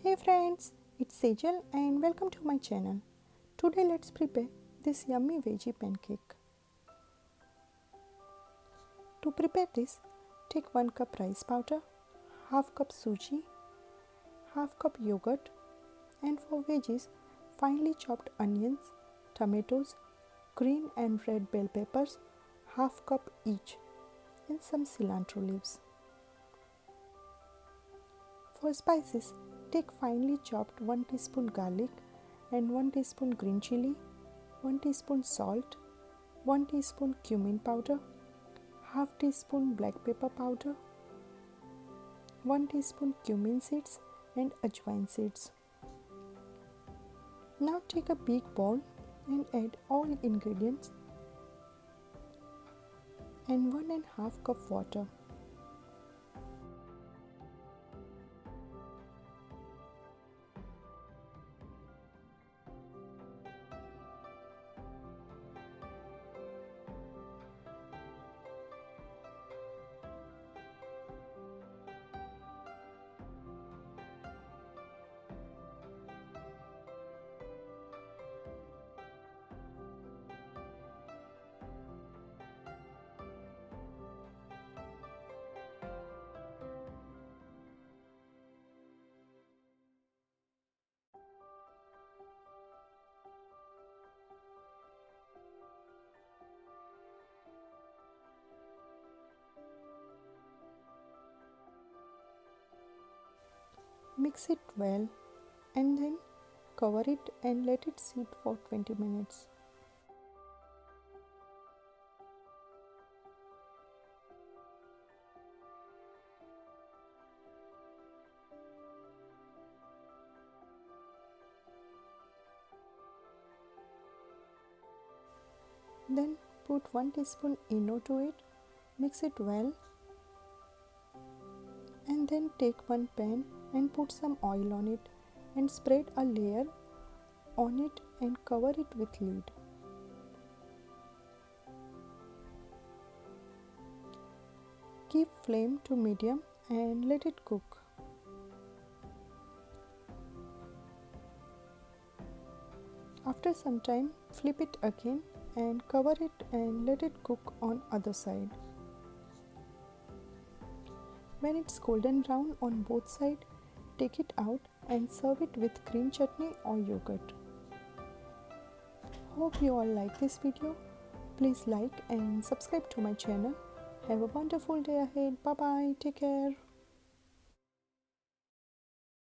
Hey friends, it's Sejal and welcome to my channel. Today let's prepare this yummy veggie pancake. To prepare this, take 1 cup rice powder, half cup suji, half cup yogurt, and for veggies, finely chopped onions, tomatoes, green and red bell peppers, half cup each, and some cilantro leaves. For spices, take finely chopped 1 teaspoon garlic and 1 teaspoon green chili, 1 teaspoon salt, 1 teaspoon cumin powder, half teaspoon black pepper powder, 1 teaspoon cumin seeds and ajwain seeds. Now take a big bowl and add all ingredients and 1.5 cup water. Mix it well and then cover it and let it sit for 20 minutes. Then put 1 teaspoon ENO to it, mix it well, and then take one pan and put some oil on it and spread a layer on it and cover it with lid. Keep flame to medium and let it cook. After some time, flip it again and cover it and let it cook on other side. When it's golden brown on both sides, take it out and serve it with green chutney or yogurt. Hope you all like this video. Please like and subscribe to my channel. Have a wonderful day ahead. Bye bye. Take care.